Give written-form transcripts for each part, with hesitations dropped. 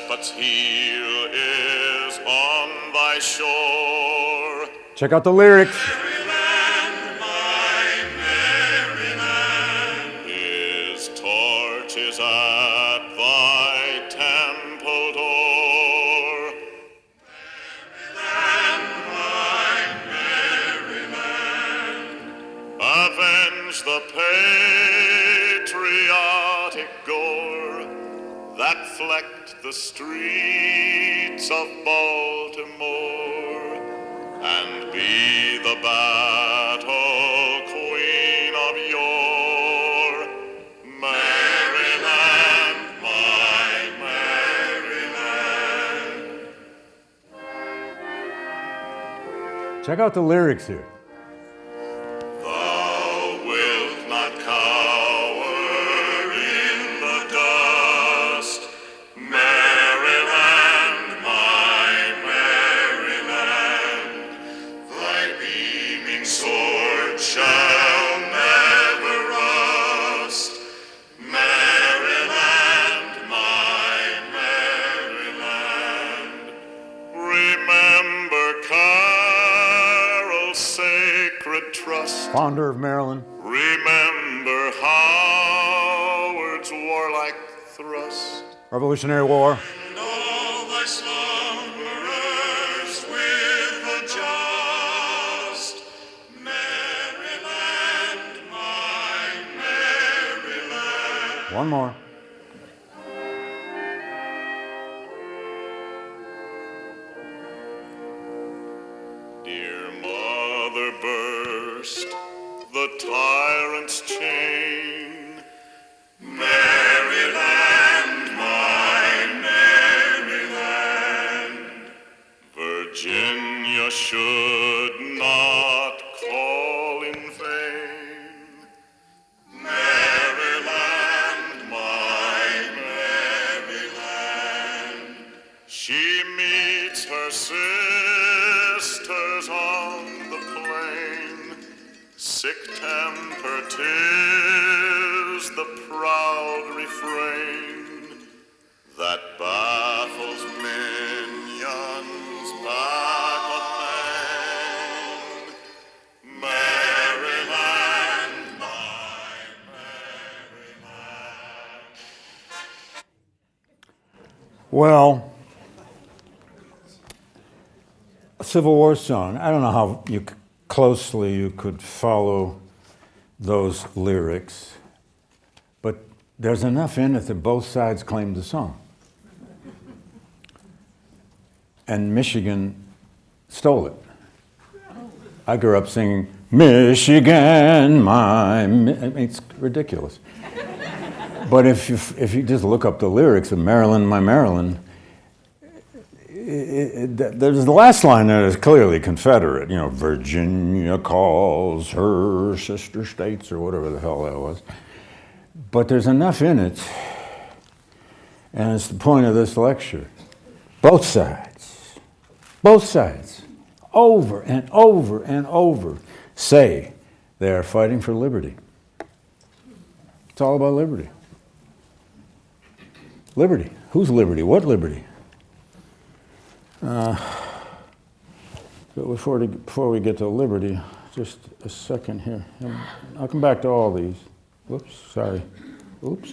despot's heel is on thy shore. Check out the lyrics. Maryland, my Maryland, his torch is at thy temple door. Maryland, my Maryland, avenge the patriotic gore that flecked the streets of Baltimore, and be the battle queen of yore. Maryland, my Maryland. Check out the lyrics here. Thou wilt not cower in the dust, Maryland, my Maryland. Thy beaming sword shall never rust, Maryland, my Maryland. Remember Carroll's sacred trust. Founder of Maryland. Remember Howard's warlike thrust. Revolutionary War. And all thy slumberers with the just. Maryland, my Maryland. One more. Dear mother, burst the tyrant's chain. Maryland, my Maryland. Virginia should not call in vain. Maryland, my Maryland. She meets her sisters on the plain. Sick temper 'tis the proud refrain that baffles minions back on main. Maryland, my Maryland. Well, a Civil War song. I don't know how closely you could follow those lyrics, but there's enough in it that both sides claim the song. And Michigan stole it. I grew up singing, Michigan, it's ridiculous. But if you just look up the lyrics of Maryland, my Maryland, there's the last line that is clearly Confederate. You know, Virginia calls her sister states, or whatever the hell that was. But there's enough in it, and it's the point of this lecture. Both sides, over and over and over, say they are fighting for liberty. It's all about liberty. Liberty. Whose liberty? What liberty? But before we get to liberty, just a second here. I'll come back to all these. Whoops, sorry. Oops.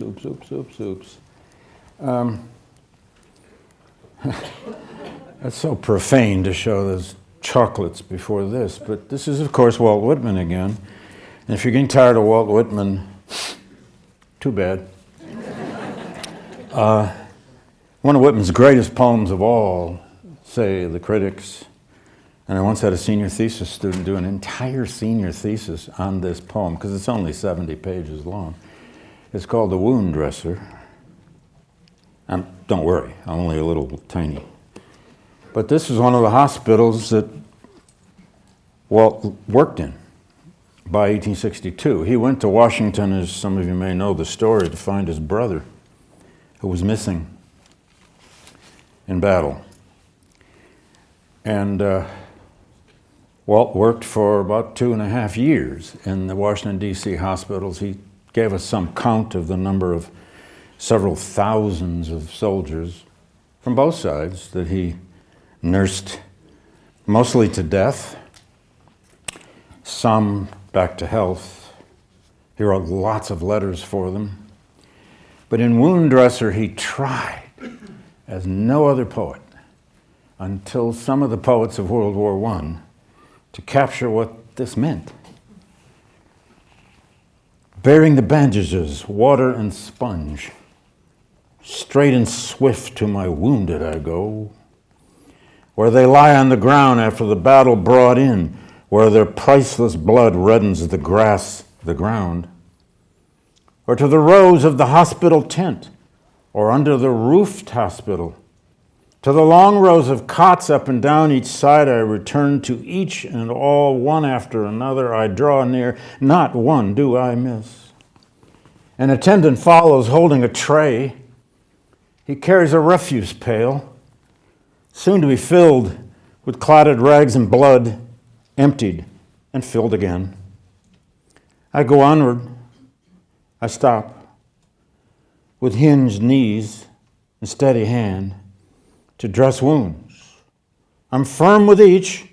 That's so profane to show those chocolates before this, but this is, of course, Walt Whitman again. And if you're getting tired of Walt Whitman, too bad. One of Whitman's greatest poems of all, say the critics, and I once had a senior thesis student do an entire senior thesis on this poem, because it's only 70 pages long. It's called The Wound Dresser. Don't worry, I'm only a little tiny. But this is one of the hospitals that Walt worked in by 1862. He went to Washington, as some of you may know the story, to find his brother, who was missing in battle. And Walt worked for about 2.5 years in the Washington, D.C. hospitals. He gave us some count of the number of several thousands of soldiers from both sides that he nursed mostly to death, some back to health. He wrote lots of letters for them. But in Wound Dresser, he tried, as no other poet, until some of the poets of World War I, to capture what this meant. Bearing the bandages, water and sponge, straight and swift to my wounded I go, where they lie on the ground after the battle brought in, where their priceless blood reddens the grass, the ground, or to the rows of the hospital tent, or under the roofed hospital, to the long rows of cots up and down each side I return, to each and all, one after another I draw near, not one do I miss. An attendant follows holding a tray. He carries a refuse pail, soon to be filled with clotted rags and blood, emptied and filled again. I go onward. I stop, with hinged knees and steady hand, to dress wounds. I'm firm with each.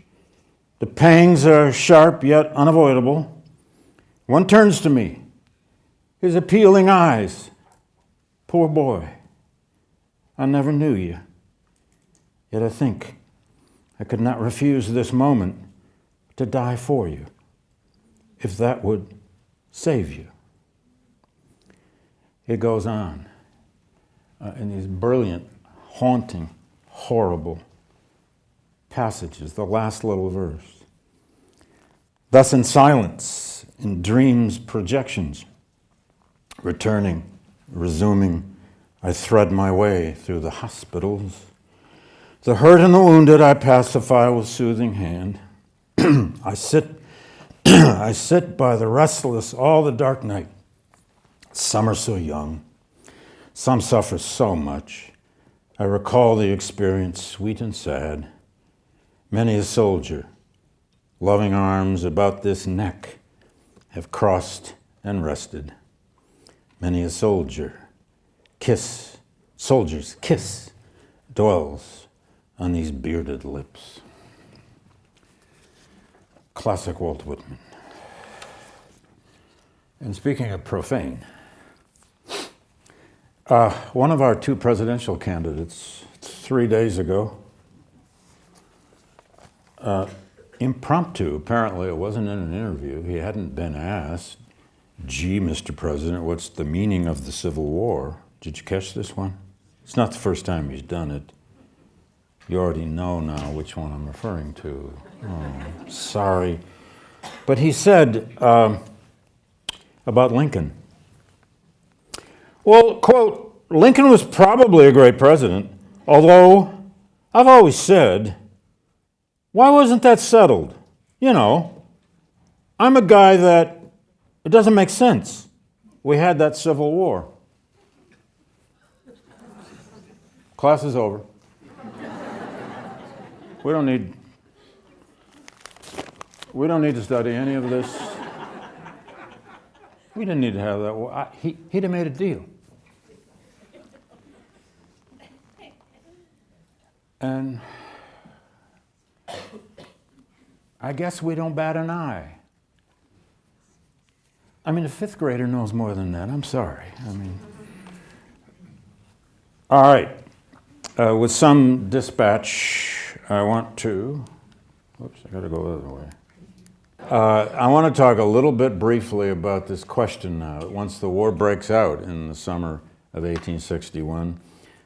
The pangs are sharp yet unavoidable. One turns to me, his appealing eyes. Poor boy, I never knew you. Yet I think I could not refuse this moment to die for you, if that would save you. It goes on in these brilliant, haunting, horrible passages, the last little verse. Thus in silence, in dreams, projections, returning, resuming, I thread my way through the hospitals. The hurt and the wounded I pacify with soothing hand. I sit by the restless all the dark night. Some are so young, some suffer so much. I recall the experience, sweet and sad. Many a soldier, loving arms about this neck, have crossed and rested. Many a soldier's kiss, dwells on these bearded lips. Classic Walt Whitman. And speaking of profane, one of our two presidential candidates 3 days ago, impromptu, apparently it wasn't in an interview, he hadn't been asked, gee, Mr. President, what's the meaning of the Civil War? Did you catch this one? It's not the first time he's done it. You already know now which one I'm referring to. Oh, sorry. But he said about Lincoln, well, quote, Lincoln was probably a great president, although I've always said, why wasn't that settled? You know, I'm a guy that, it doesn't make sense. We had that Civil War. Class is over. We don't need to study any of this. We didn't need to have that war. He'd have made a deal. And I guess we don't bat an eye. I mean, a fifth grader knows more than that. I'm sorry. All right. With some dispatch, I want to, I got to go the other way. I want to talk a little bit briefly about this question now. Once the war breaks out in the summer of 1861,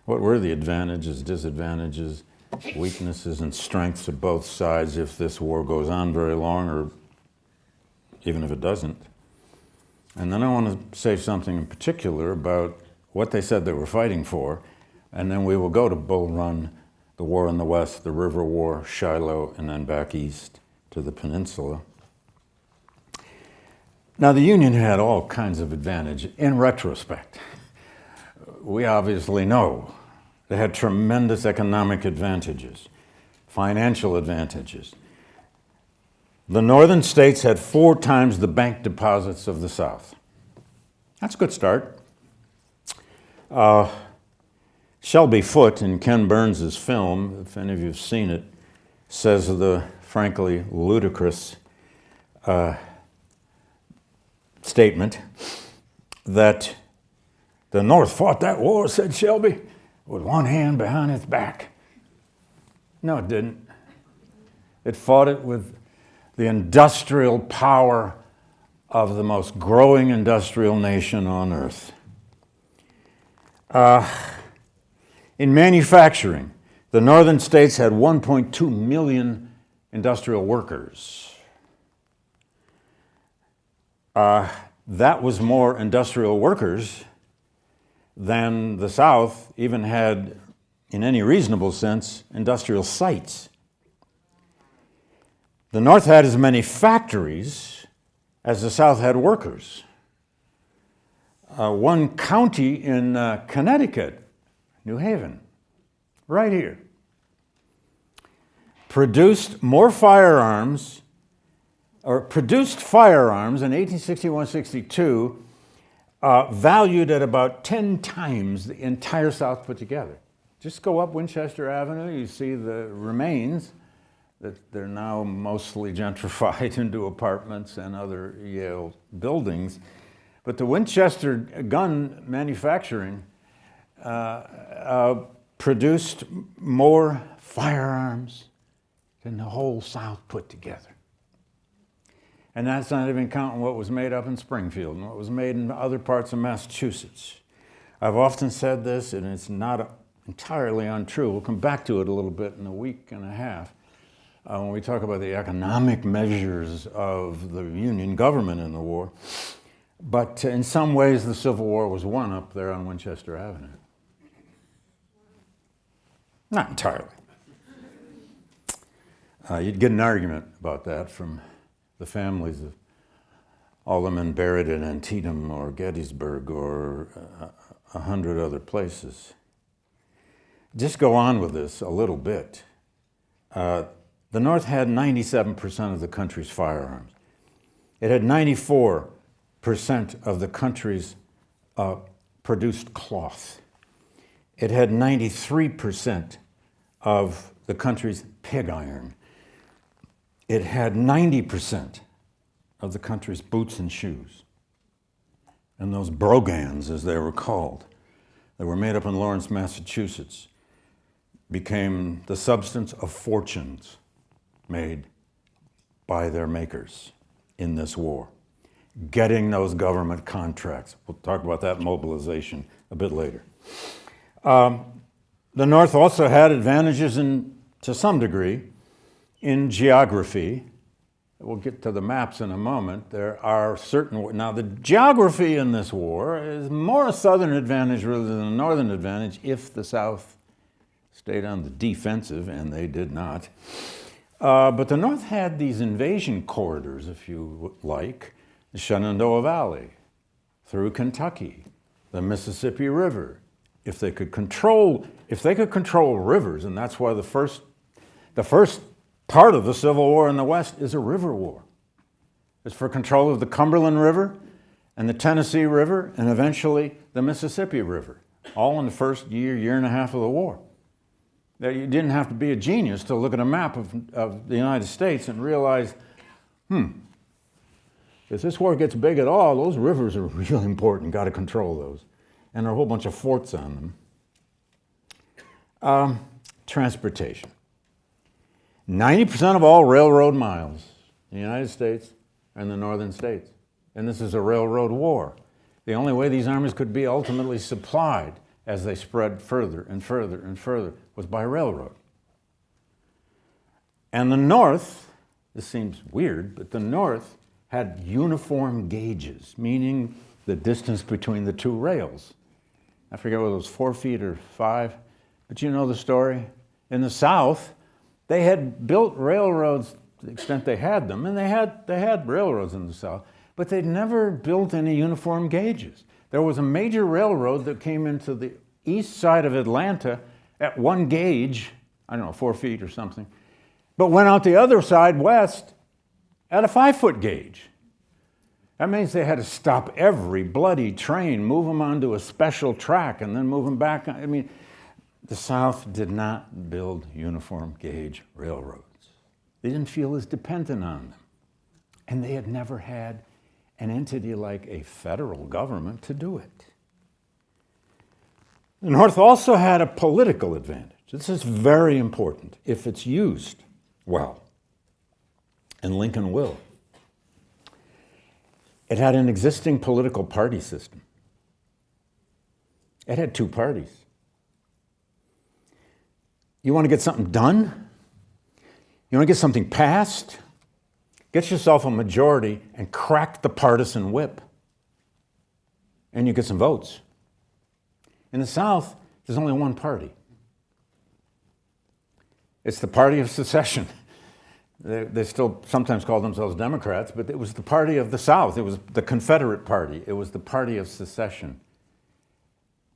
what were the advantages, disadvantages, weaknesses, and strengths of both sides if this war goes on very long, or even if it doesn't? And then I want to say something in particular about what they said they were fighting for, and then we will go to Bull Run, the war in the West, the River War, Shiloh, and then back east to the peninsula. Now, the Union had all kinds of advantage in retrospect. We obviously know they had tremendous economic advantages, financial advantages. The northern states had 4 times the bank deposits of the South. That's a good start. Shelby Foote, in Ken Burns' film, if any of you have seen it, says the frankly ludicrous statement that the North fought that war, said Shelby, with one hand behind its back. No, it didn't. It fought it with the industrial power of the most growing industrial nation on earth. In manufacturing, the northern states had 1.2 million industrial workers. That was more industrial workers than the South even had, in any reasonable sense, industrial sites. The North had as many factories as the South had workers. One county in Connecticut, New Haven, right here, produced firearms in 1861-62 valued at about 10 times the entire South put together. Just go up Winchester Avenue, you see the remains that they're now mostly gentrified into apartments and other Yale buildings. But the Winchester gun manufacturing produced more firearms than the whole South put together. And that's not even counting what was made up in Springfield and what was made in other parts of Massachusetts. I've often said this, and it's not entirely untrue. We'll come back to it a little bit in a week and a half when we talk about the economic measures of the Union government in the war. But in some ways, the Civil War was won up there on Winchester Avenue. Not entirely. You'd get an argument about that from the families of all the men buried at Antietam or Gettysburg or 100 other places. Just go on with this a little bit. The North had 97% of the country's firearms. It had 94% of the country's produced cloth. It had 93% of the country's pig iron. It had 90% of the country's boots and shoes. And those brogans, as they were called, that were made up in Lawrence, Massachusetts, became the substance of fortunes made by their makers in this war. Getting those government contracts. We'll talk about that mobilization a bit later. The North also had advantages to some degree in geography. We'll get to the maps in a moment. There are certain, now the geography in this war is more a southern advantage rather than a northern advantage if the South stayed on the defensive, and they did not. But the North had these invasion corridors, if you like, the Shenandoah Valley, through Kentucky, the Mississippi River. If they could control rivers, and that's why the first part of the Civil War in the West is a river war. It's for control of the Cumberland River and the Tennessee River and eventually the Mississippi River, all in the first year and a half of the war. You didn't have to be a genius to look at a map of the United States and realize, if this war gets big at all, those rivers are really important, got to control those. And there are a whole bunch of forts on them. Transportation. 90% of all railroad miles in the United States are in the northern states. And this is a railroad war. The only way these armies could be ultimately supplied as they spread further and further and further was by railroad. And the North, this seems weird, but the North had uniform gauges, meaning the distance between the two rails. I forget whether it was 4 feet or 5, but you know the story. In the South, they had built railroads to the extent they had them, and they had railroads in the South, but they'd never built any uniform gauges. There was a major railroad that came into the east side of Atlanta at 1 gauge, 4 feet or something, but went out the other side west at a 5-foot gauge. That means they had to stop every bloody train, move them onto a special track, and then move them back. the South did not build uniform gauge railroads. They didn't feel as dependent on them. And they had never had an entity like a federal government to do it. The North also had a political advantage. This is very important if it's used well, and Lincoln will. It had an existing political party system. It had two parties. You want to get something done? You want to get something passed? Get yourself a majority and crack the partisan whip. And you get some votes. In the South, there's only one party. It's the party of secession. They still sometimes call themselves Democrats, but it was the party of the South. It was the Confederate Party. It was the party of secession.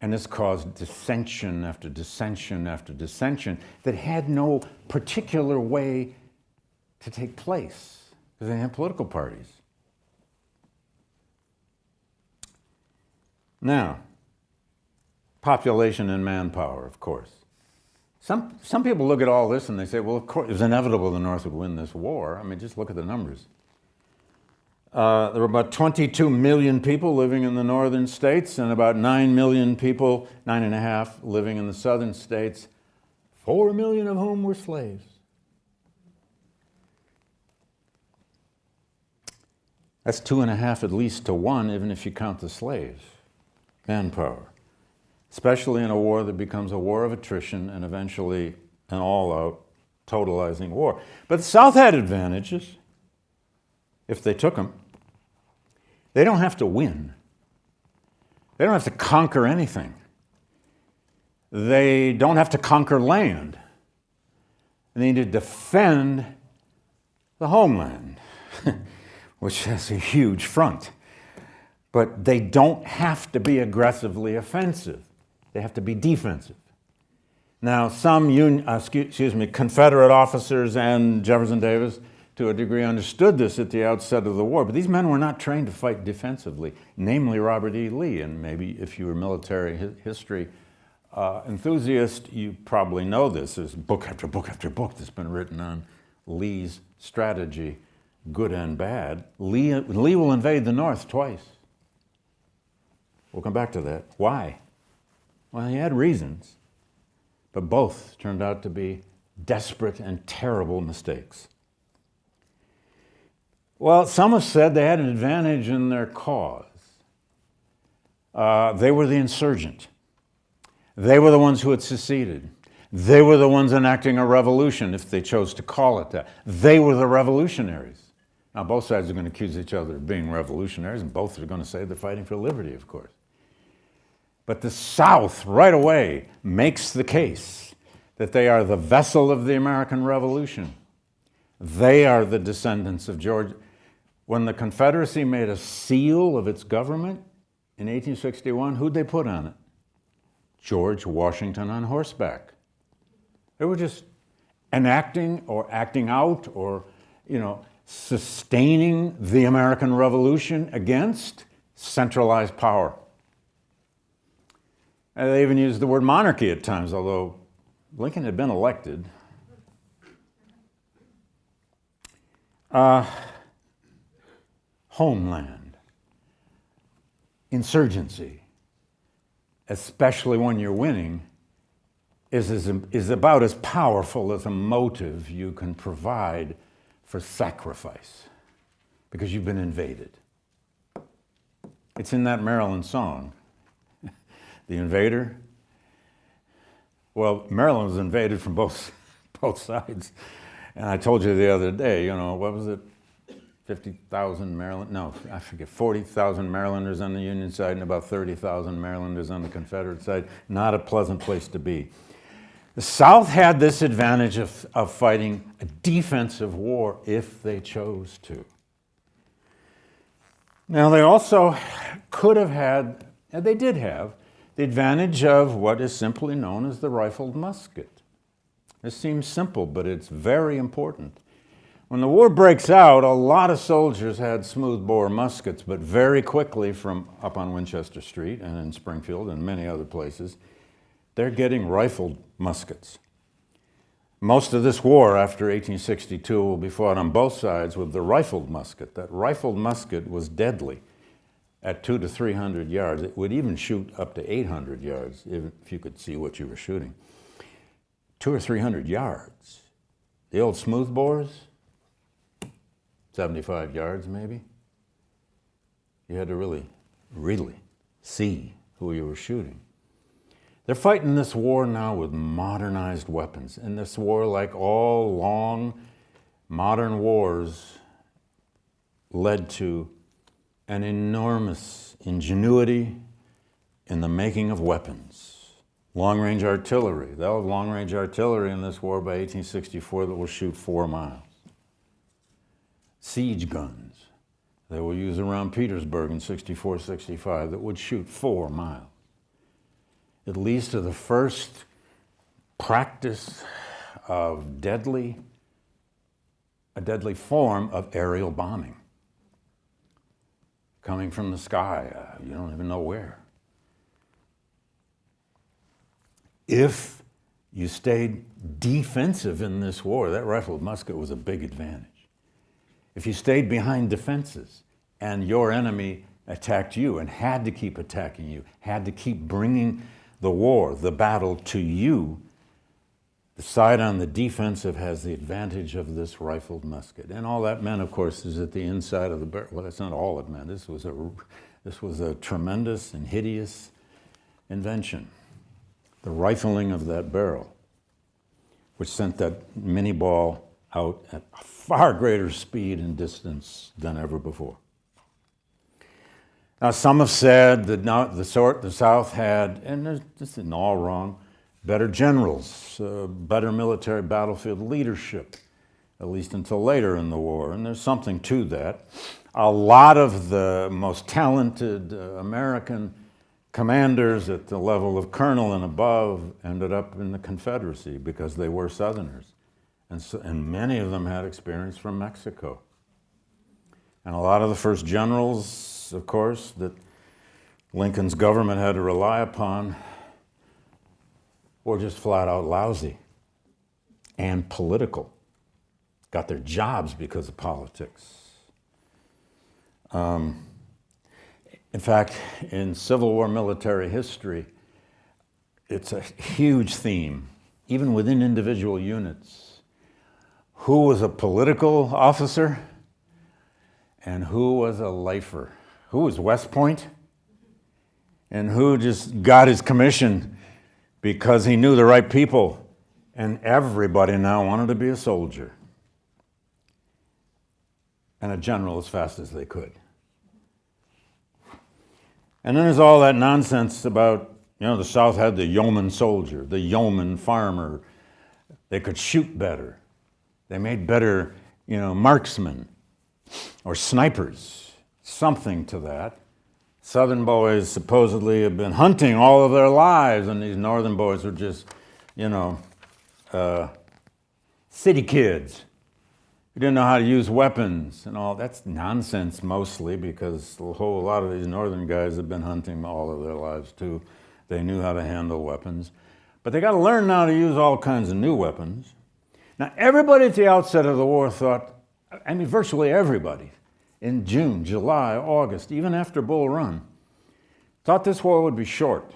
And this caused dissension after dissension after dissension that had no particular way to take place because they didn't have political parties. Now, population and manpower, of course. Some people look at all this and they say, well, of course, it was inevitable the North would win this war. I mean, just look at the numbers. There were about 22 million people living in the northern states and about 9 million people, 9.5, living in the southern states, 4 million of whom were slaves. That's 2.5 at least to 1, even if you count the slaves. Manpower. Especially in a war that becomes a war of attrition and eventually an all-out, totalizing war. But the South had advantages, if they took them. They don't have to win. They don't have to conquer anything. They don't have to conquer land. They need to defend the homeland, which has a huge front. But they don't have to be aggressively offensive. They have to be defensive. Now, some Confederate officers and Jefferson Davis, to a degree, understood this at the outset of the war, but these men were not trained to fight defensively, namely Robert E. Lee. And maybe if you were military history enthusiast, you probably know this. There's book after book after book that's been written on Lee's strategy, good and bad. Lee will invade the North twice. We'll come back to that. Why? Well, he had reasons, but both turned out to be desperate and terrible mistakes. Well, some have said they had an advantage in their cause. They were the insurgent. They were the ones who had seceded. They were the ones enacting a revolution, if they chose to call it that. They were the revolutionaries. Now, both sides are going to accuse each other of being revolutionaries, and both are going to say they're fighting for liberty, of course. But the South, right away, makes the case that they are the vessel of the American Revolution. They are the descendants of George. When the Confederacy made a seal of its government in 1861, who'd they put on it? George Washington on horseback. They were just enacting or acting out or, sustaining the American Revolution against centralized power. And they even used the word monarchy at times, although Lincoln had been elected. Homeland, insurgency, especially when you're winning, is about as powerful as a motive you can provide for sacrifice, because you've been invaded. It's in that Maryland song, The Invader. Well, Maryland was invaded from both sides. And I told you the other day, what was it? 50,000 Maryland, no, I forget, 40,000 Marylanders on the Union side and about 30,000 Marylanders on the Confederate side. Not a pleasant place to be. The South had this advantage of fighting a defensive war if they chose to. Now, they also could have had, and they did have, the advantage of what is simply known as the rifled musket. This seems simple, but it's very important. When the war breaks out, a lot of soldiers had smoothbore muskets, but very quickly from up on Winchester Street and in Springfield and many other places, They're getting rifled muskets. Most of this war after 1862 will be fought on both sides with the rifled musket. That rifled musket was deadly at 200 to 300 yards. It would even shoot up to 800 yards if you could see what you were shooting. 200 or 300 yards. The old smoothbores, 75 yards maybe. You had to really see who you were shooting. They're fighting this war now with modernized weapons. And this war, like all long modern wars, led to an enormous ingenuity in the making of weapons. Long-range artillery. They'll have long-range artillery in this war by 1864 that will shoot 4 miles. Siege guns they will use around Petersburg in 64, 65 that would shoot 4 miles. It leads to the first practice of a deadly form of aerial bombing. Coming from the sky, you don't even know where. If you stayed defensive in this war, that rifled musket was a big advantage. If you stayed behind defenses and your enemy attacked you and had to keep attacking you, had to keep bringing the war, the battle to you, the side on the defensive has the advantage of this rifled musket. And all that meant, of course, is at the inside of the barrel. Well, that's not all it meant. This was a tremendous and hideous invention. The rifling of that barrel, which sent that mini ball out at a far greater speed and distance than ever before. Now, some have said that the South had, and this isn't all wrong, better generals, better military battlefield leadership, at least until later in the war, and there's something to that. A lot of the most talented American commanders at the level of colonel and above ended up in the Confederacy because they were Southerners. And many of them had experience from Mexico. And a lot of the first generals, of course, that Lincoln's government had to rely upon were just flat out lousy and political. Got their jobs because of politics. In fact, in Civil War military history, it's a huge theme, even within individual units. Who was a political officer and who was a lifer? Who was West Point and who just got his commission because he knew the right people, and everybody now wanted to be a soldier and a general as fast as they could. And then there's all that nonsense about, the South had the yeoman soldier, the yeoman farmer. They could shoot better. They made better, marksmen or snipers, something to that. Southern boys supposedly have been hunting all of their lives, and these Northern boys were just, city kids who didn't know how to use weapons and all. That's nonsense mostly, because a whole lot of these Northern guys have been hunting all of their lives too. They knew how to handle weapons. But they got to learn now to use all kinds of new weapons. Now, everybody at the outset of the war thought, virtually everybody, in June, July, August, even after Bull Run, thought this war would be short.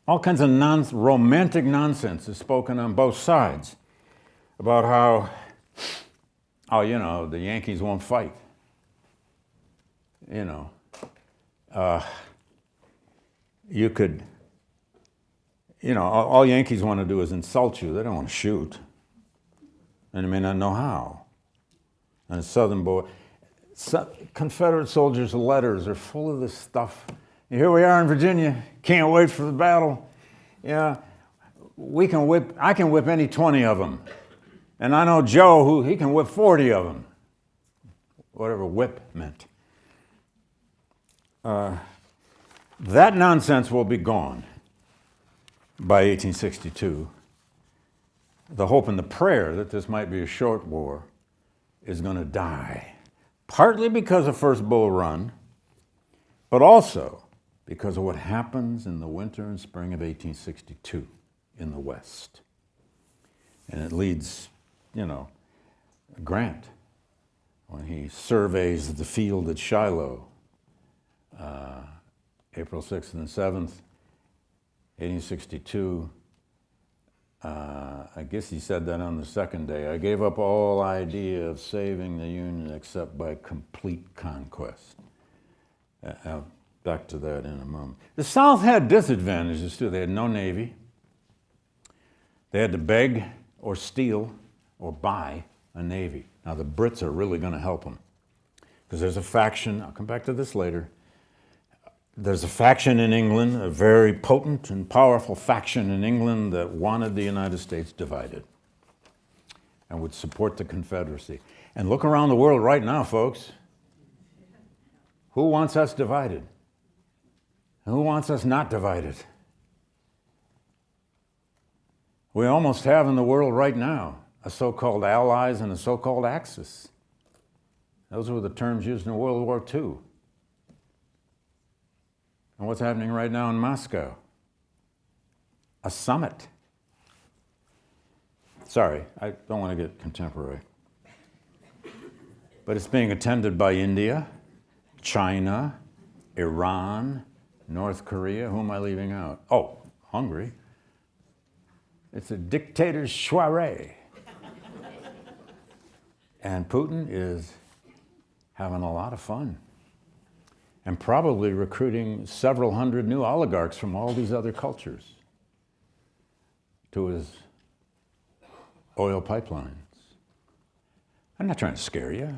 All kinds of romantic nonsense is spoken on both sides about how, the Yankees won't fight. You could, all Yankees want to do is insult you. They don't want to shoot. And they may not know how. And Southern boy, Confederate soldiers' letters are full of this stuff. Here we are in Virginia, can't wait for the battle. Yeah, I can whip any 20 of them. And I know Joe, he can whip 40 of them. Whatever whip meant. That nonsense will be gone by 1862. The hope and the prayer that this might be a short war is going to die. Partly because of First Bull Run, but also because of what happens in the winter and spring of 1862 in the West. And it leads, Grant, when he surveys the field at Shiloh, April 6th and 7th, 1862, I guess he said that on the second day. I gave up all idea of saving the Union except by complete conquest. Back to that in a moment. The South had disadvantages too. They had no navy. They had to beg or steal or buy a navy. Now the Brits are really going to help them because there's a faction, I'll come back to this later, there's a faction in England, a very potent and powerful faction in England that wanted the United States divided and would support the Confederacy. And look around the world right now, folks. Who wants us divided? And who wants us not divided? We almost have in the world right now a so-called allies and a so-called axis. Those were the terms used in World War II. And what's happening right now in Moscow? A summit. Sorry, I don't want to get contemporary. But it's being attended by India, China, Iran, North Korea. Who am I leaving out? Oh, Hungary. It's a dictator's soiree. And Putin is having a lot of fun and probably recruiting several hundred new oligarchs from all these other cultures to his oil pipelines. I'm not trying to scare you,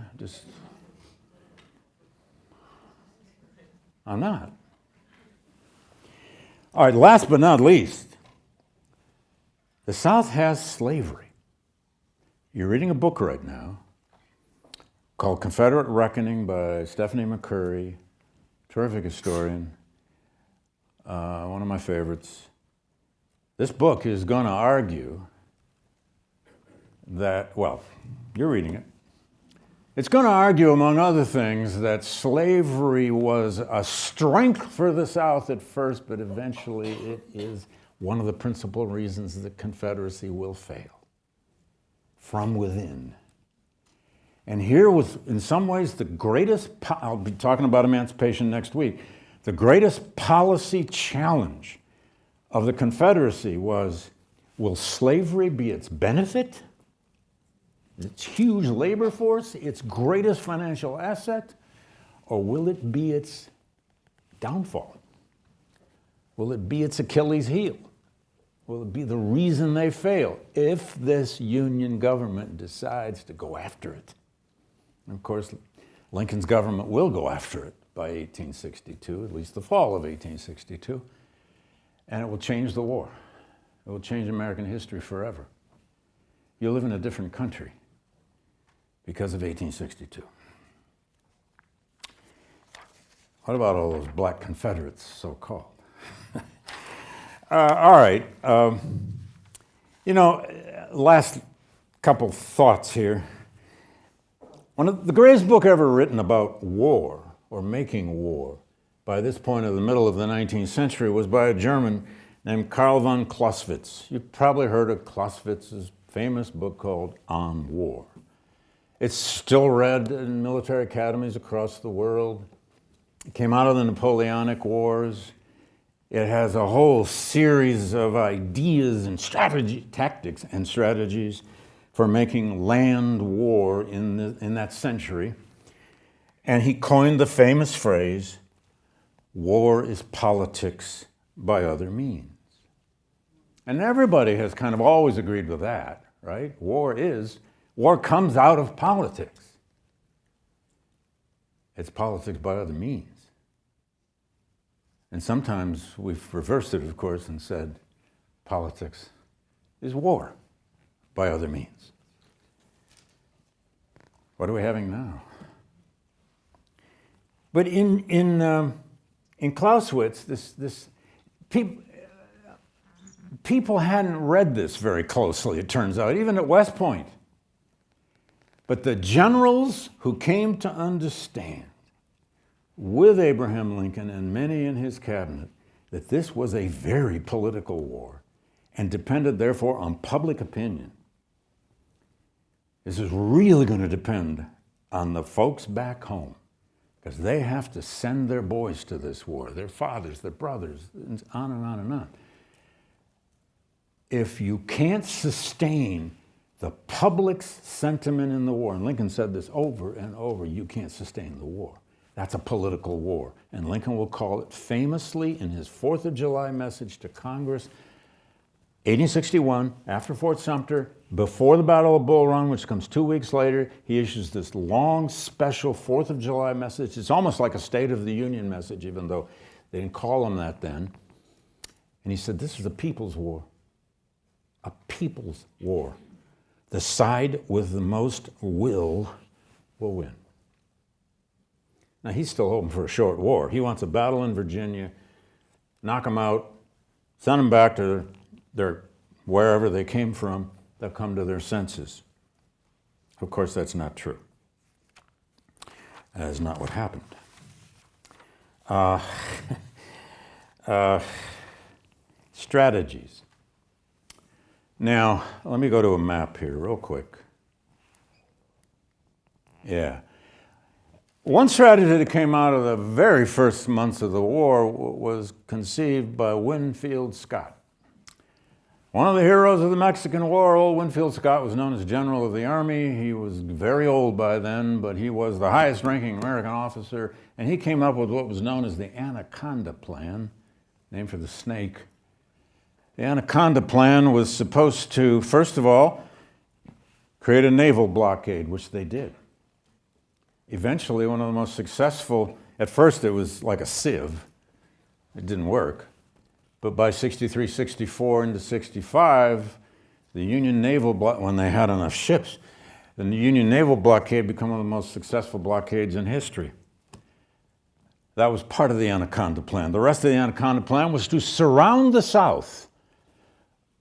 I'm not. All right, last but not least, the South has slavery. You're reading a book right now called Confederate Reckoning by Stephanie McCurry, terrific historian, one of my favorites. This book is going to argue that, well, you're reading it. It's going to argue, among other things, that slavery was a strength for the South at first, but eventually it is one of the principal reasons the Confederacy will fail from within. And here was, in some ways, the greatest, I'll be talking about emancipation next week, the greatest policy challenge of the Confederacy was, will slavery be its benefit, its huge labor force, its greatest financial asset, or will it be its downfall? Will it be its Achilles heel? Will it be the reason they fail if this Union government decides to go after it? And of course, Lincoln's government will go after it by 1862, at least the fall of 1862, and it will change the war. It will change American history forever. You'll live in a different country because of 1862. What about all those black Confederates, so-called? All right. Last couple thoughts here. One of the greatest book ever written about war, or making war, by this point of the middle of the 19th century, was by a German named Karl von Clausewitz. You've probably heard of Clausewitz's famous book called On War. It's still read in military academies across the world. It came out of the Napoleonic Wars. It has a whole series of ideas and tactics and strategies for making land war in that century. And he coined the famous phrase, war is politics by other means. And everybody has kind of always agreed with that, right? War comes out of politics. It's politics by other means. And sometimes we've reversed it, of course, and said politics is war by other means. What are we having now? But in Clausewitz, this people hadn't read this very closely, it turns out, even at West Point. But the generals who came to understand with Abraham Lincoln and many in his cabinet that this was a very political war and depended therefore on public opinion. This is really going to depend on the folks back home, because they have to send their boys to this war, their fathers, their brothers, and on and on and on. If you can't sustain the public's sentiment in the war, and Lincoln said this over and over, you can't sustain the war. That's a political war. And Lincoln will call it famously in his 4th of July message to Congress, 1861, after Fort Sumter, before the Battle of Bull Run, which comes 2 weeks later. He issues this long, special 4th of July message. It's almost like a State of the Union message, even though they didn't call him that then. And he said, this is a people's war. A people's war. The side with the most will win. Now, he's still hoping for a short war. He wants a battle in Virginia, knock them out, send them back to their wherever they came from. They'll come to their senses. Of course, that's not true. That is not what happened. Strategies. Now, let me go to a map here real quick. Yeah. One strategy that came out of the very first months of the war was conceived by Winfield Scott. One of the heroes of the Mexican War. Old Winfield Scott was known as General of the Army. He was very old by then, but he was the highest ranking American officer, and he came up with what was known as the Anaconda Plan, named for the snake. The Anaconda Plan was supposed to, first of all, create a naval blockade, which they did. Eventually, one of the most successful, at first it was like a sieve. It didn't work. But by 63, 64 into 65, the Union naval when they had enough ships, the Union naval blockade became one of the most successful blockades in history. That was part of the Anaconda Plan. The rest of the Anaconda Plan was to surround the South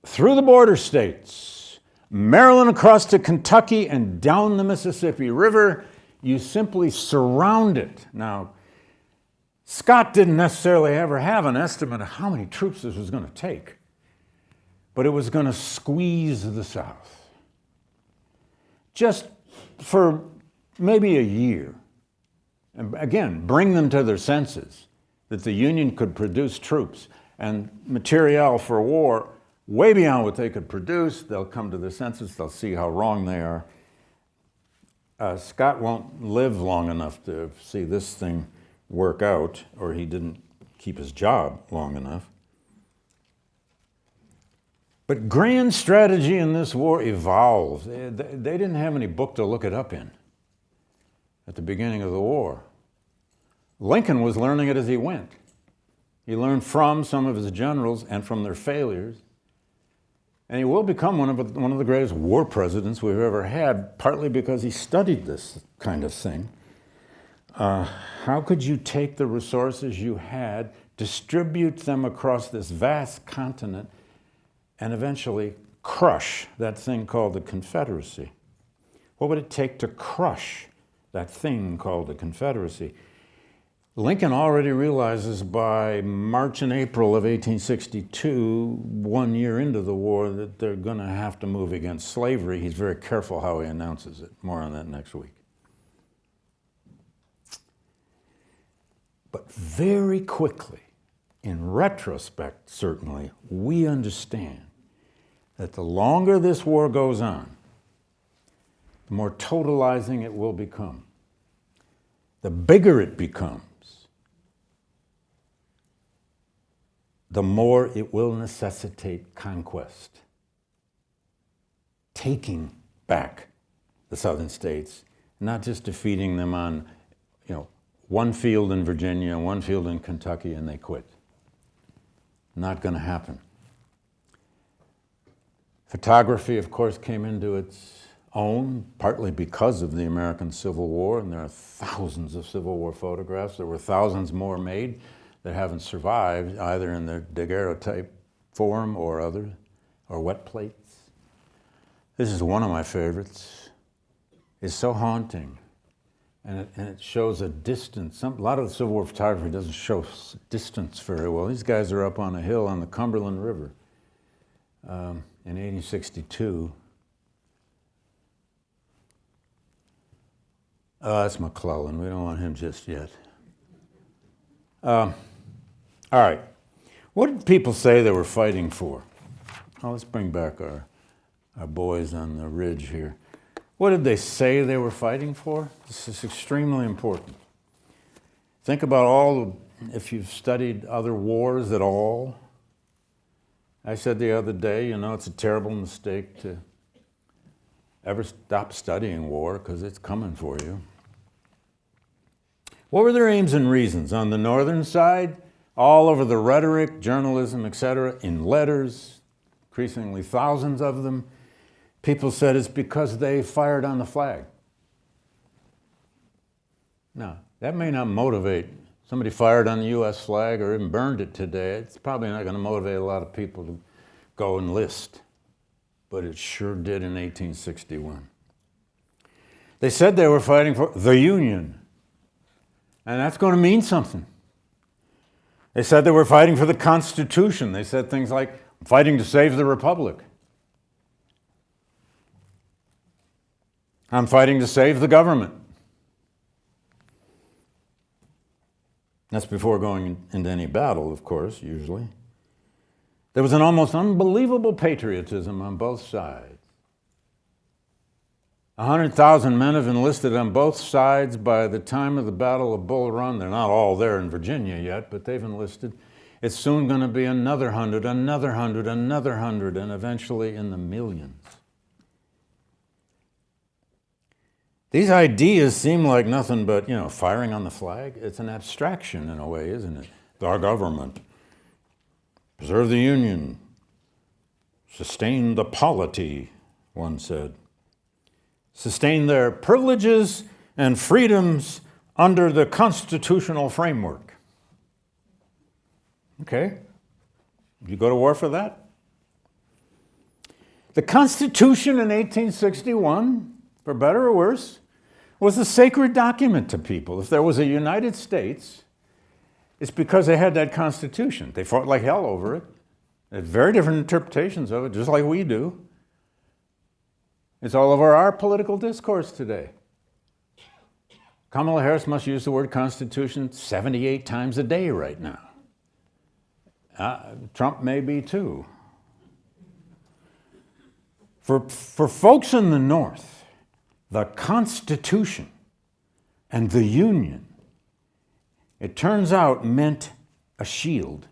through the border states, Maryland across to Kentucky and down the Mississippi River. You simply surround it. Now, Scott didn't necessarily ever have an estimate of how many troops this was going to take, but it was going to squeeze the South. Just for maybe a year. And again, bring them to their senses that the Union could produce troops and materiel for war way beyond what they could produce. They'll come to their senses. They'll see how wrong they are. Scott won't live long enough to see this thing work out, or he didn't keep his job long enough. But grand strategy in this war evolves. They didn't have any book to look it up in at the beginning of the war. Lincoln was learning it as he went. He learned from some of his generals and from their failures. And he will become one of the greatest war presidents we've ever had, partly because he studied this kind of thing. How could you take the resources you had, distribute them across this vast continent, and eventually crush that thing called the Confederacy? What would it take to crush that thing called the Confederacy? Lincoln already realizes by March and April of 1862, 1 year into the war, that they're going to have to move against slavery. He's very careful how he announces it. More on that next week. But very quickly, in retrospect certainly, we understand that the longer this war goes on, the more totalizing it will become. The bigger it becomes, the more it will necessitate conquest, taking back the southern states, not just defeating them on, one field in Virginia, one field in Kentucky, and they quit. Not going to happen. Photography, of course, came into its own, partly because of the American Civil War, and there are thousands of Civil War photographs. There were thousands more made that haven't survived, either in their daguerreotype form or other, or wet plates. This is one of my favorites. It's so haunting and it shows a distance. A lot of the Civil War photography doesn't show distance very well. These guys are up on a hill on the Cumberland River in 1862. That's McClellan. We don't want him just yet. All right. What did people say they were fighting for? Oh, let's bring back our boys on the ridge here. What did they say they were fighting for? This is extremely important. Think about if you've studied other wars at all. I said the other day, it's a terrible mistake to ever stop studying war because it's coming for you. What were their aims and reasons? On the northern side, all over the rhetoric, journalism, etc., in letters, increasingly thousands of them, people said it's because they fired on the flag. Now, that may not motivate. Somebody fired on the U.S. flag or even burned it today. It's probably not going to motivate a lot of people to go enlist. But it sure did in 1861. They said they were fighting for the Union. And that's going to mean something. They said they were fighting for the Constitution. They said things like, fighting to save the Republic. I'm fighting to save the government. That's before going into any battle, of course, usually. There was an almost unbelievable patriotism on both sides. 100,000 men have enlisted on both sides by the time of the Battle of Bull Run. They're not all there in Virginia yet, but they've enlisted. It's soon going to be another 100, another 100, another 100, and eventually in the millions. These ideas seem like nothing but, firing on the flag. It's an abstraction in a way, isn't it? Our government. Preserve the Union. Sustain the polity, one said. Sustain their privileges and freedoms under the constitutional framework. Okay? You go to war for that? The Constitution in 1861, for better or worse, was a sacred document to people. If there was a United States, it's because they had that Constitution. They fought like hell over it. They had very different interpretations of it, just like we do. It's all over our political discourse today. Kamala Harris must use the word Constitution 78 times a day right now. Trump may be too. For folks in the North, the Constitution and the Union, it turns out, meant a shield,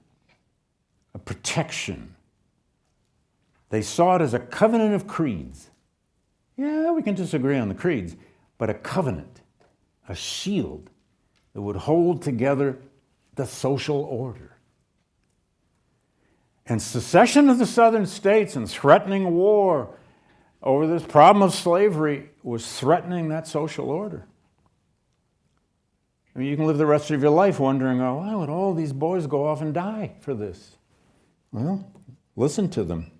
a protection. They saw it as a covenant of creeds. Yeah, we can disagree on the creeds, but a covenant, a shield that would hold together the social order. And secession of the southern states and threatening war over this problem of slavery was threatening that social order. I mean, you can live the rest of your life wondering, why would all these boys go off and die for this? Well, listen to them.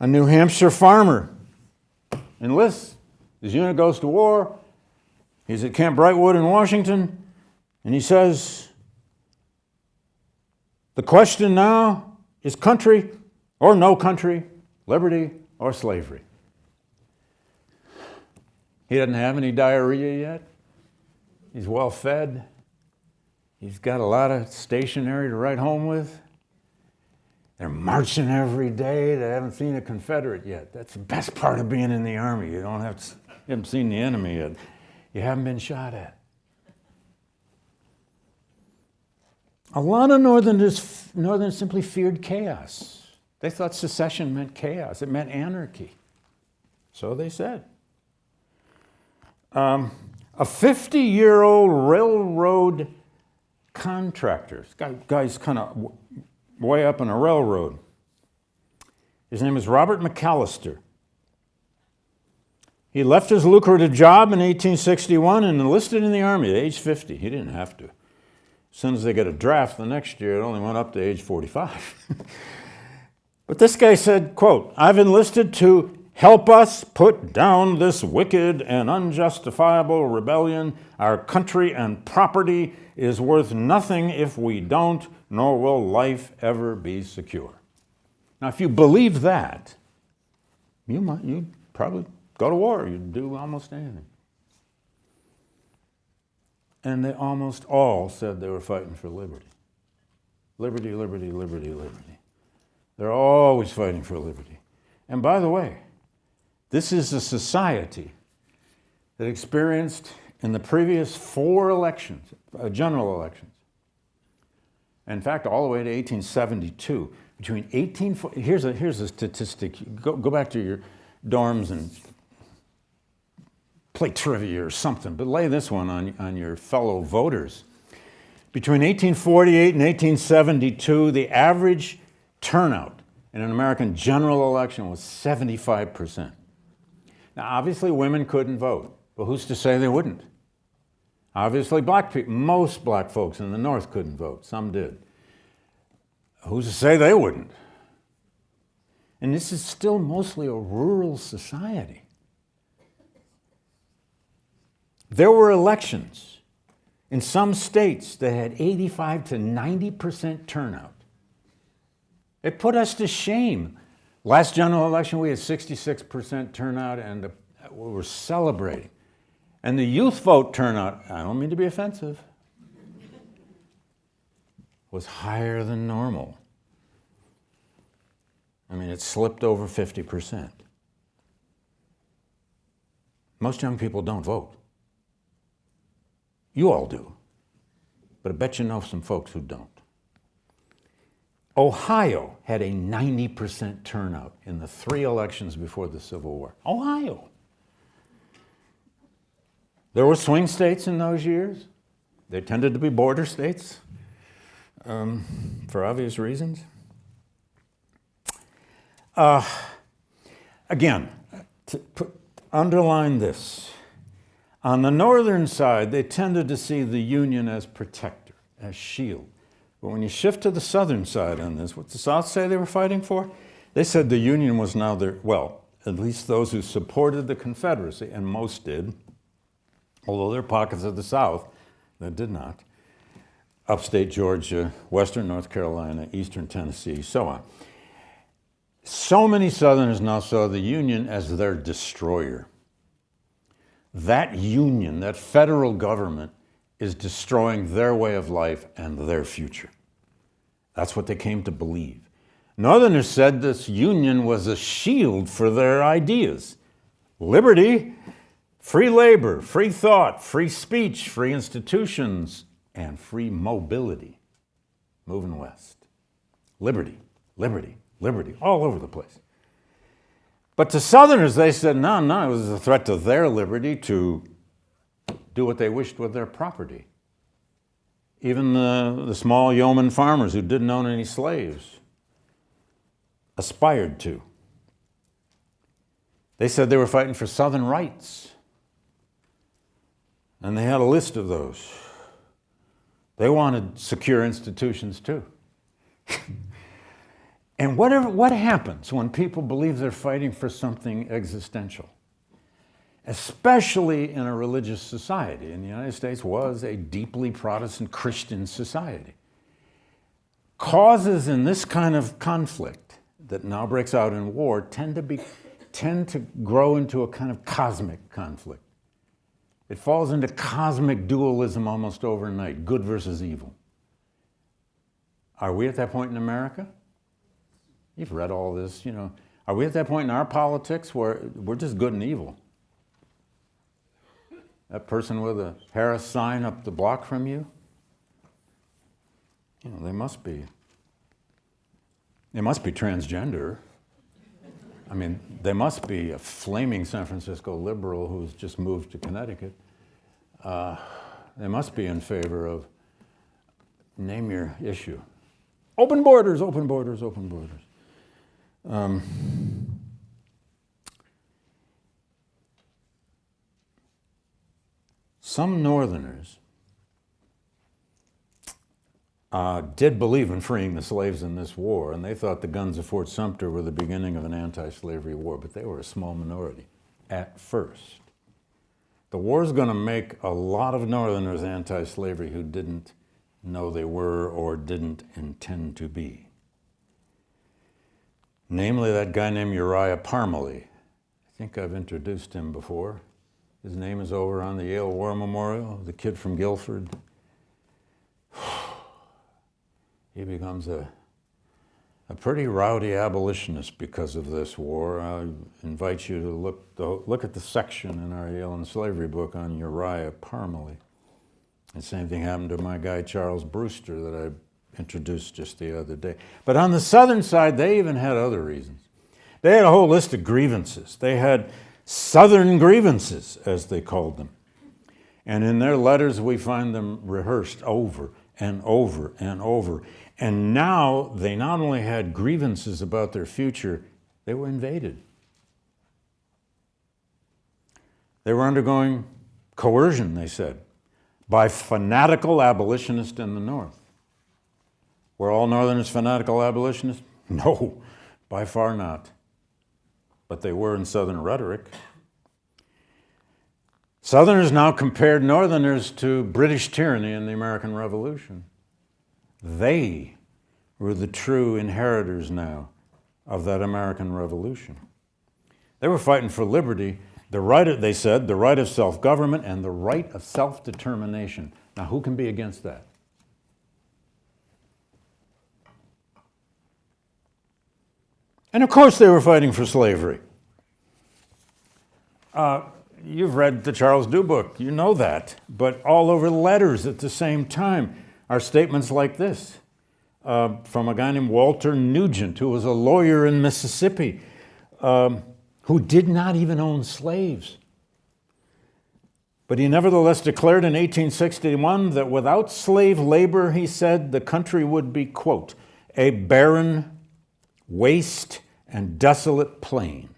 A New Hampshire farmer enlists. His unit goes to war. He's at Camp Brightwood in Washington, and he says, the question now is country or no country, liberty or slavery. He doesn't have any diarrhea yet. He's well fed. He's got a lot of stationery to write home with. They're marching every day. They haven't seen a Confederate yet. That's the best part of being in the Army. You haven't seen the enemy yet. You haven't been shot at. A lot of Northerners simply feared chaos. They thought secession meant chaos. It meant anarchy. So they said. A 50-year-old railroad contractor, guy's kind of way up on a railroad. His name is Robert McAllister. He left his lucrative job in 1861 and enlisted in the Army at age 50. He didn't have to. As soon as they got a draft the next year, it only went up to age 45. But this guy said, quote, I've enlisted to Help us put down this wicked and unjustifiable rebellion. Our country and property is worth nothing if we don't, nor will life ever be secure. Now, if you believe that, you'd probably go to war. You'd do almost anything. And they almost all said they were fighting for liberty. Liberty, liberty, liberty, liberty. They're always fighting for liberty. And by the way, this is a society that experienced in the previous 4 elections, general elections, in fact, all the way to 1872, here's a statistic. Go back to your dorms and play trivia or something, but lay this one on your fellow voters. Between 1848 and 1872, the average turnout in an American general election was 75%. Now, obviously, women couldn't vote, but who's to say they wouldn't? Obviously, most black folks in the North couldn't vote. Some did. Who's to say they wouldn't? And this is still mostly a rural society. There were elections in some states that had 85 to 90% turnout. It put us to shame. Last general election, we had 66% turnout, and we were celebrating. And the youth vote turnout, I don't mean to be offensive, was higher than normal. I mean, it slipped over 50%. Most young people don't vote. You all do. But I bet you know some folks who don't. Ohio had a 90% turnout in the 3 elections before the Civil War. Ohio. There were swing states in those years. They tended to be border states for obvious reasons. Again, underline this. On the northern side, they tended to see the Union as protector, as shield. But when you shift to the southern side on this, what the South say they were fighting for? They said the Union was now their, well, at least those who supported the Confederacy, and most did, although there are pockets of the South that did not. Upstate Georgia, western North Carolina, eastern Tennessee, so on. So many Southerners now saw the Union as their destroyer. That Union, that federal government, is destroying their way of life and their future. That's what they came to believe. Northerners said this Union was a shield for their ideas. Liberty, free labor, free thought, free speech, free institutions, and free mobility. Moving west. Liberty, liberty, liberty, all over the place. But to Southerners, they said, no, it was a threat to their liberty to do what they wished with their property. Even the small yeoman farmers who didn't own any slaves aspired to. They said they were fighting for Southern rights. And they had a list of those. They wanted secure institutions too. And what happens when people believe they're fighting for something existential? Especially in a religious society. And the United States was a deeply Protestant Christian society. Causes in this kind of conflict that now breaks out in war tend to grow into a kind of cosmic conflict. It falls into cosmic dualism almost overnight, good versus evil. Are we at that point in America? You've read all this, you know. Are we at that point in our politics where we're just good and evil? That person with a Harris sign up the block from you, you know, they must be transgender. I mean, they must be a flaming San Francisco liberal who's just moved to Connecticut. They must be in favor of, name your issue. Open borders, open borders, open borders. Some Northerners did believe in freeing the slaves in this war, and they thought the guns of Fort Sumter were the beginning of an anti-slavery war, but they were a small minority at first. The war is going to make a lot of Northerners anti-slavery who didn't know they were or didn't intend to be. Namely, that guy named Uriah Parmalee. I think I've introduced him before. His name is over on the Yale War Memorial, the kid from Guilford. He becomes a pretty rowdy abolitionist because of this war. I invite you to look at the section in our Yale and Slavery book on Uriah Parmalee. The same thing happened to my guy Charles Brewster that I introduced just the other day. But on the Southern side, they even had other reasons. They had a whole list of grievances. They had Southern grievances, as they called them. And in their letters, we find them rehearsed over and over and over. And now they not only had grievances about their future, they were invaded. They were undergoing coercion, they said, by fanatical abolitionists in the North. Were all Northerners fanatical abolitionists? No, by far not. But they were in Southern rhetoric. Southerners now compared Northerners to British tyranny in the American Revolution. They were the true inheritors now of that American Revolution. They were fighting for liberty, they said, the right of self-government and the right of self-determination. Now, who can be against that? And of course they were fighting for slavery. You've read the Charles Dew book, you know that. But all over letters at the same time are statements like this from a guy named Walter Nugent, who was a lawyer in Mississippi, who did not even own slaves. But he nevertheless declared in 1861 that without slave labor, he said, the country would be, quote, a barren, waste, and desolate plain.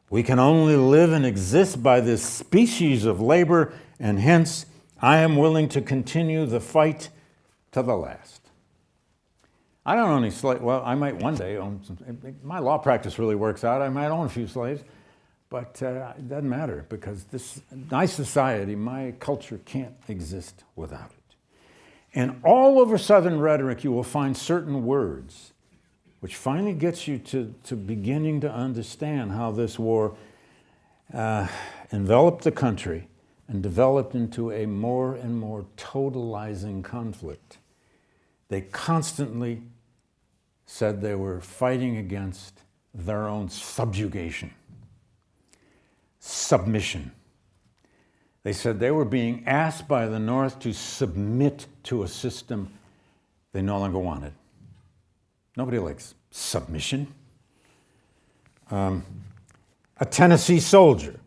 We can only live and exist by this species of labor, and hence I am willing to continue the fight to the last. I don't own any slaves. Well, I might one day own some. My law practice really works out. I might own a few slaves, but it doesn't matter because this nice society, my culture can't exist without it. And all over Southern rhetoric, you will find certain words which finally gets you to beginning to understand how this war enveloped the country and developed into a more and more totalizing conflict. They constantly said they were fighting against their own subjugation, submission. They said they were being asked by the North to submit to a system they no longer wanted. Nobody likes submission. A Tennessee soldier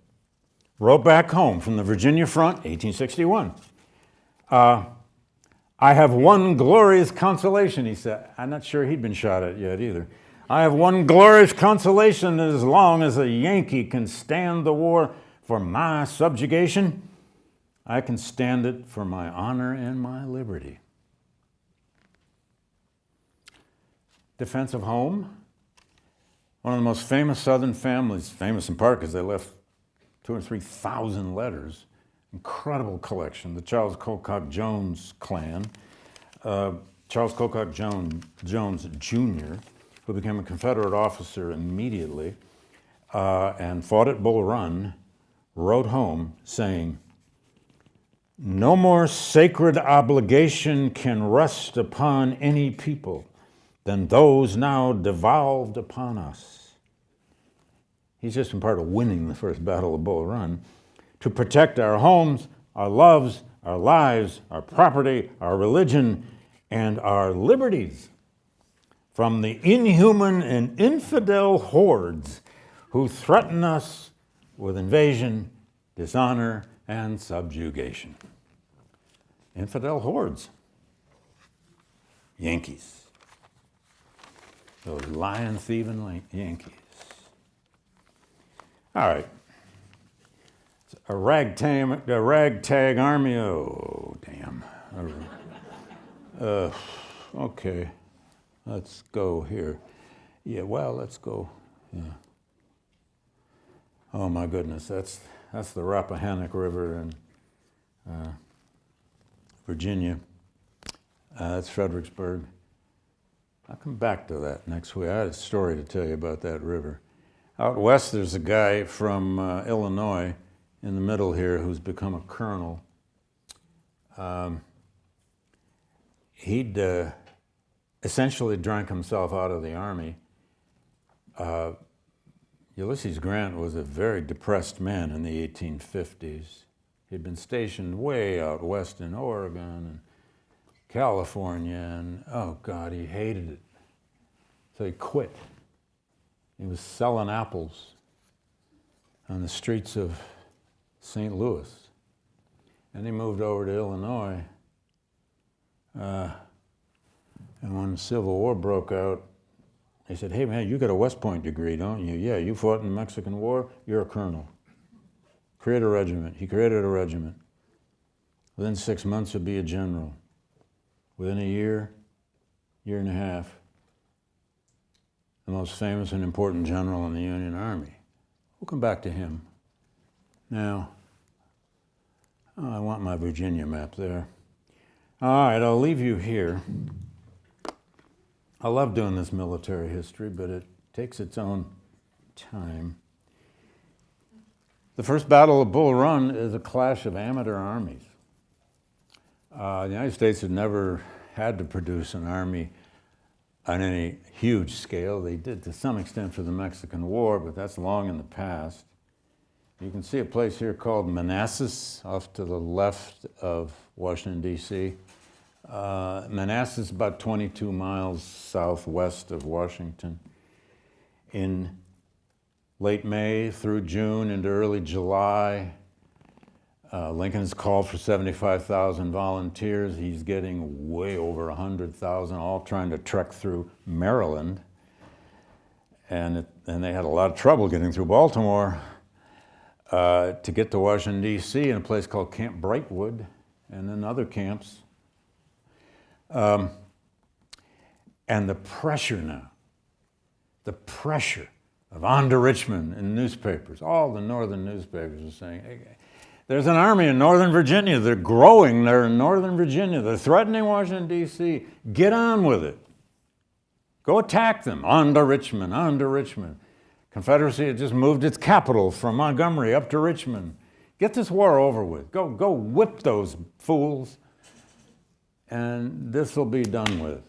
wrote back home from the Virginia front, 1861. I have one glorious consolation, he said. I'm not sure he'd been shot at yet either. I have one glorious consolation that as long as a Yankee can stand the war for my subjugation, I can stand it for my honor and my liberty. Defense of home. One of the most famous Southern families, famous in part because they left 2,000 or 3,000 letters, incredible collection, the Charles Colcock Jones clan. Charles Colcock Jones Jr., who became a Confederate officer immediately and fought at Bull Run, wrote home saying, "No more sacred obligation can rest upon any people than those now devolved upon us." He's just in part of winning the first battle of Bull Run. To protect our homes, our loves, our lives, our property, our religion, and our liberties from the inhuman and infidel hordes who threaten us with invasion, dishonor, and subjugation. Infidel hordes. Yankees. Those lying, thieving Yankees. All right. A ragtag army. Oh, damn. Okay, let's go here. Yeah, well, let's go. Yeah. Oh my goodness, that's the Rappahannock River in Virginia. That's Fredericksburg. I'll come back to that next week. I had a story to tell you about that river. Out west, there's a guy from Illinois in the middle here who's become a colonel. He'd essentially drank himself out of the Army. Ulysses Grant was a very depressed man in the 1850s. He'd been stationed way out west in Oregon and California, and oh God, he hated it. So he quit. He was selling apples on the streets of St. Louis. And he moved over to Illinois. And when the Civil War broke out, they said, hey man, you got a West Point degree, don't you? Yeah, you fought in the Mexican War, you're a colonel. Create a regiment. He created a regiment. Within 6 months, he'd be a general. Within a year and a half, the most famous and important general in the Union Army. We'll come back to him. Now, I want my Virginia map there. All right, I'll leave you here. I love doing this military history, but it takes its own time. The first Battle of Bull Run is a clash of amateur armies. The United States had never had to produce an army on any huge scale. They did to some extent for the Mexican War, but that's long in the past. You can see a place here called Manassas off to the left of Washington, D.C. Manassas is about 22 miles southwest of Washington. In late May through June into early July, Lincoln's called for 75,000 volunteers. He's getting way over 100,000, all trying to trek through Maryland. And they had a lot of trouble getting through Baltimore to get to Washington, D.C. in a place called Camp Brightwood and then other camps. And the pressure now, the pressure of on to Richmond in newspapers. All the northern newspapers are saying, hey, there's an army in Northern Virginia. They're growing. They're in Northern Virginia. They're threatening Washington, D.C. Get on with it. Go attack them. On to Richmond, on to Richmond. Confederacy had just moved its capital from Montgomery up to Richmond. Get this war over with. Go whip those fools, and this will be done with.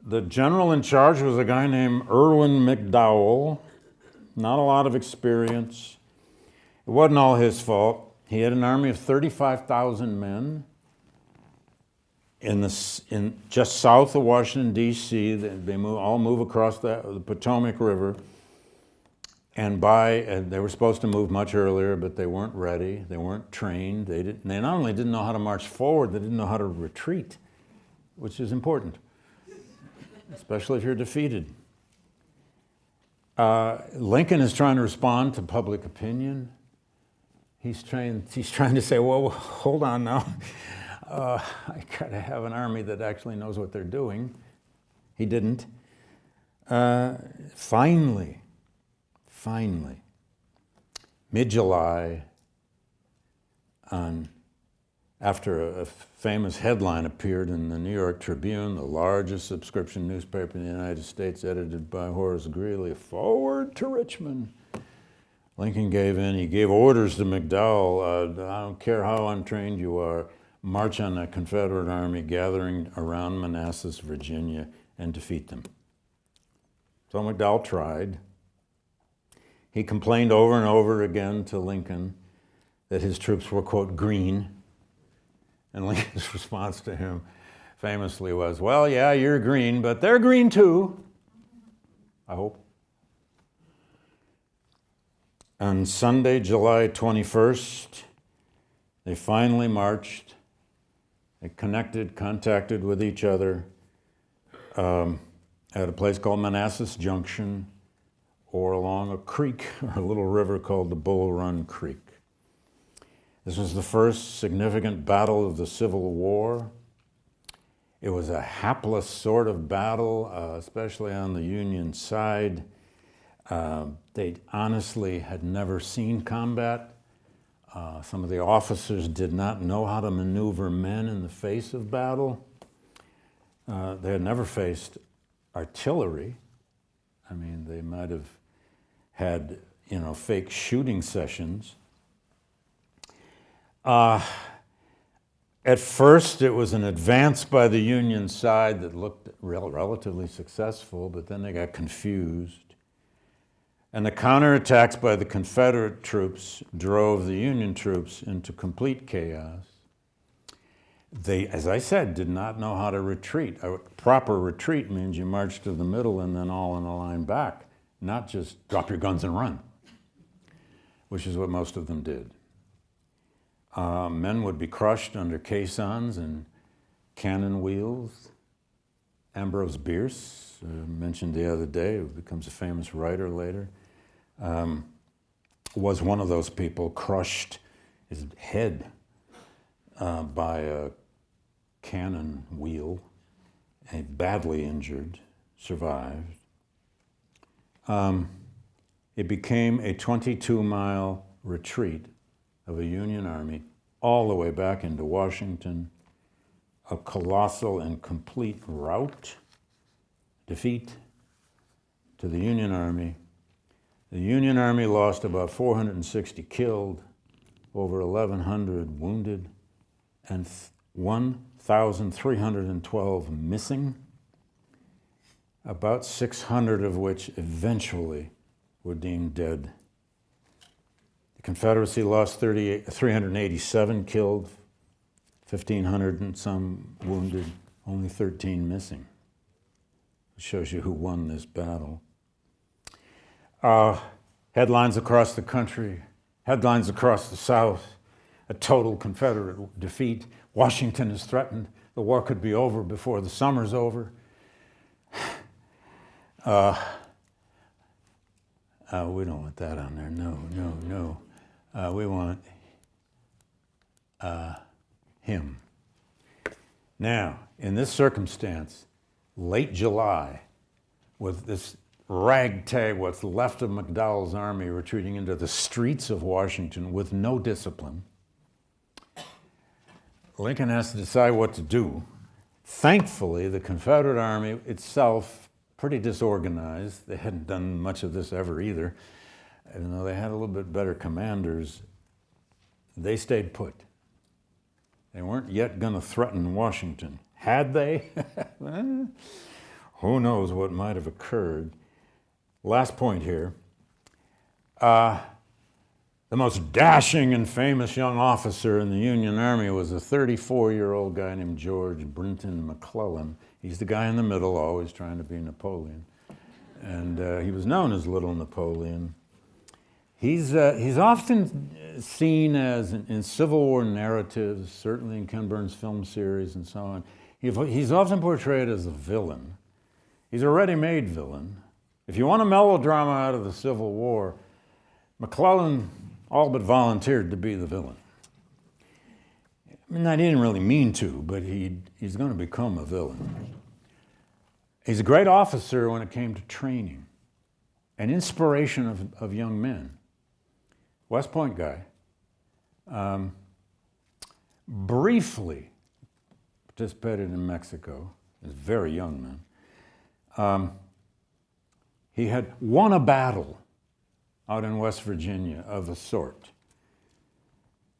The general in charge was a guy named Irwin McDowell. Not a lot of experience. It wasn't all his fault. He had an army of 35,000 men in just south of Washington, D.C. They all move across the Potomac River. And they were supposed to move much earlier, but they weren't ready. They weren't trained. They not only didn't know how to march forward, they didn't know how to retreat, which is important, especially if you're defeated. Lincoln is trying to respond to public opinion. He's trying to say, well, hold on now. I gotta have an army that actually knows what they're doing. He didn't. Finally, mid-July, after a famous headline appeared in the New York Tribune, the largest subscription newspaper in the United States, edited by Horace Greeley, forward to Richmond. Lincoln gave in. He gave orders to McDowell, I don't care how untrained you are, march on the Confederate army gathering around Manassas, Virginia, and defeat them. So McDowell tried. He complained over and over again to Lincoln that his troops were, quote, green. And Lincoln's response to him famously was, well, yeah, you're green, but they're green too, I hope. On Sunday, July 21st, they finally marched. They contacted with each other at a place called Manassas Junction, or along a creek, or a little river called the Bull Run Creek. This was the first significant battle of the Civil War. It was a hapless sort of battle, especially on the Union side. They honestly had never seen combat. Some of the officers did not know how to maneuver men in the face of battle. They had never faced artillery. I mean, they might have had, fake shooting sessions. At first, it was an advance by the Union side that looked relatively successful, but then they got confused. And the counterattacks by the Confederate troops drove the Union troops into complete chaos. They, as I said, did not know how to retreat. A proper retreat means you march to the middle and then all in a line back, not just drop your guns and run, which is what most of them did. Men would be crushed under caissons and cannon wheels. Ambrose Bierce, mentioned the other day, who becomes a famous writer later, was one of those people, crushed his head by a cannon wheel, and badly injured, survived. It became a 22-mile retreat of a Union army all the way back into Washington, a colossal and complete rout, defeat to the Union Army. The Union Army lost about 460 killed, over 1,100 wounded, and 1,312 missing, about 600 of which eventually were deemed dead. The Confederacy lost 387 killed, 1,500 and some wounded, only 13 missing. It shows you who won this battle. Headlines across the country, headlines across the South, a total Confederate defeat. Washington is threatened. The war could be over before the summer's over. We don't want that on there. No. We want him. Now, in this circumstance, late July, with this ragtag, what's left of McDowell's army retreating into the streets of Washington with no discipline, Lincoln has to decide what to do. Thankfully, the Confederate Army itself, pretty disorganized. They hadn't done much of this ever either. Even though they had a little bit better commanders, they stayed put. They weren't yet going to threaten Washington. Had they? Who knows what might have occurred. Last point here. The most dashing and famous young officer in the Union Army was a 34-year-old guy named George Brinton McClellan. He's the guy in the middle, always trying to be Napoleon. And he was known as Little Napoleon. He's often seen as, in Civil War narratives, certainly in Ken Burns' film series and so on, he's often portrayed as a villain. He's a ready-made villain. If you want a melodrama out of the Civil War, McClellan all but volunteered to be the villain. I mean, I didn't really mean to, but he's going to become a villain. He's a great officer when it came to training, an inspiration of young men. West Point guy. Briefly participated in Mexico. He was a very young man. He had won a battle out in West Virginia of a sort.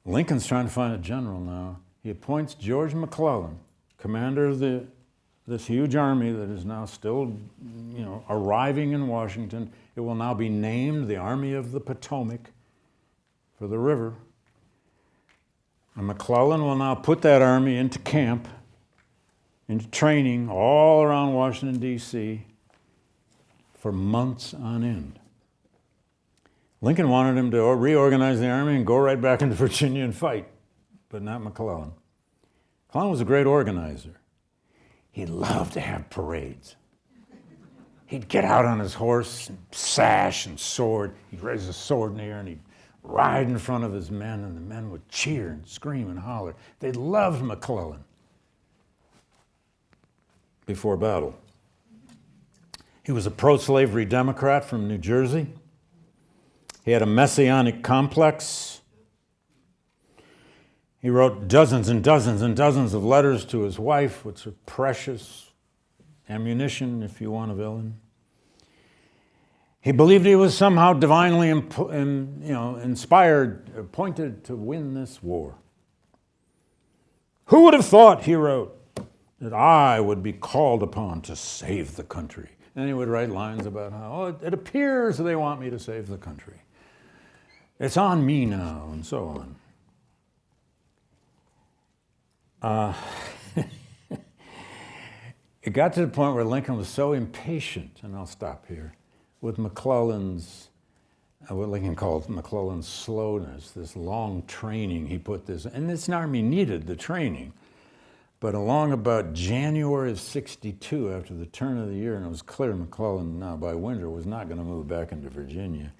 Lincoln's trying to find a general now. He appoints George McClellan, commander of this huge army that is now still, arriving in Washington. It will now be named the Army of the Potomac for the river. And McClellan will now put that army into camp, into training all around Washington, D.C. for months on end. Lincoln wanted him to reorganize the army and go right back into Virginia and fight, but not McClellan. McClellan was a great organizer. He loved to have parades. He'd get out on his horse, and sash and sword. He'd raise his sword in the air and he'd ride in front of his men, and the men would cheer and scream and holler. They loved McClellan. before battle. He was a pro-slavery Democrat from New Jersey. He had a messianic complex. He wrote dozens and dozens and dozens of letters to his wife, which are precious ammunition if you want a villain. He believed he was somehow divinely inspired, appointed to win this war. Who would have thought, he wrote, that I would be called upon to save the country? And he would write lines about how, it appears they want me to save the country. It's on me now, and so on. It got to the point where Lincoln was so impatient, and I'll stop here, with McClellan's, what Lincoln called McClellan's slowness, this long training he put this, and this army needed the training. But along about January of '62, after the turn of the year, and it was clear McClellan now by winter was not going to move back into Virginia,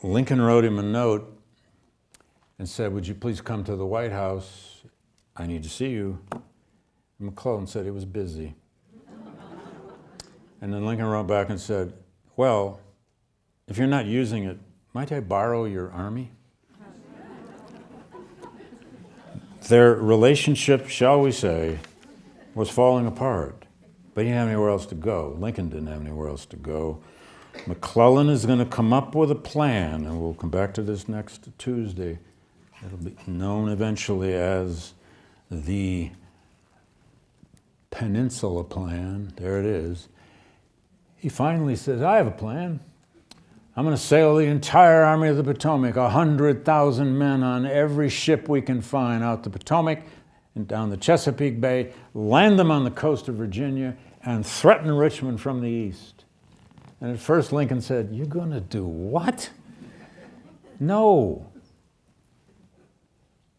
Lincoln wrote him a note and said, would you please come to the White House? I need to see you. And McClellan said he was busy. And then Lincoln wrote back and said, well, if you're not using it, might I borrow your army? Their relationship, shall we say, was falling apart. But he didn't have anywhere else to go. Lincoln didn't have anywhere else to go. McClellan is going to come up with a plan, and we'll come back to this next Tuesday. It'll be known eventually as the Peninsula Plan. There it is. He finally says, I have a plan. I'm going to sail the entire Army of the Potomac, 100,000 men on every ship we can find out the Potomac and down the Chesapeake Bay, land them on the coast of Virginia, and threaten Richmond from the east. And at first Lincoln said, you're going to do what? No.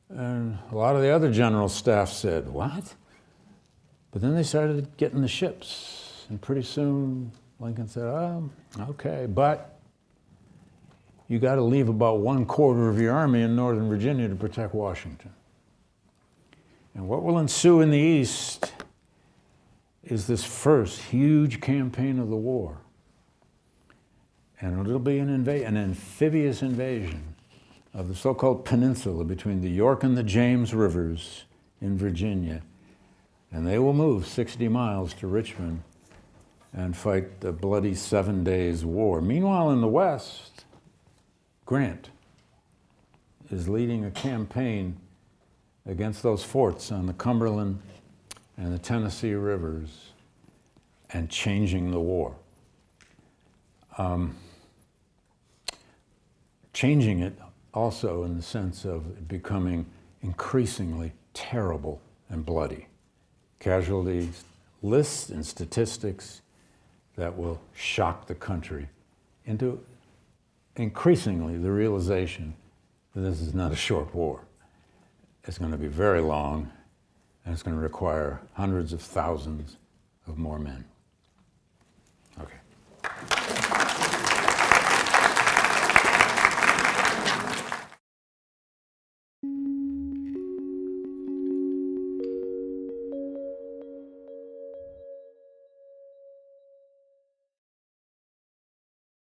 And a lot of the other general staff said, what? But then they started getting the ships. And pretty soon Lincoln said, oh, okay, but you got to leave about 1/4 of your army in Northern Virginia to protect Washington. And what will ensue in the East is this first huge campaign of the war. And it'll be an amphibious invasion of the so-called peninsula between the York and the James rivers in Virginia. And they will move 60 miles to Richmond and fight the bloody 7 days war. Meanwhile, in the West, Grant is leading a campaign against those forts on the Cumberland and the Tennessee rivers and changing the war. Changing it also in the sense of it becoming increasingly terrible and bloody. Casualties, lists and statistics that will shock the country into increasingly the realization that this is not a short war. It's going to be very long, and it's going to require hundreds of thousands of more men.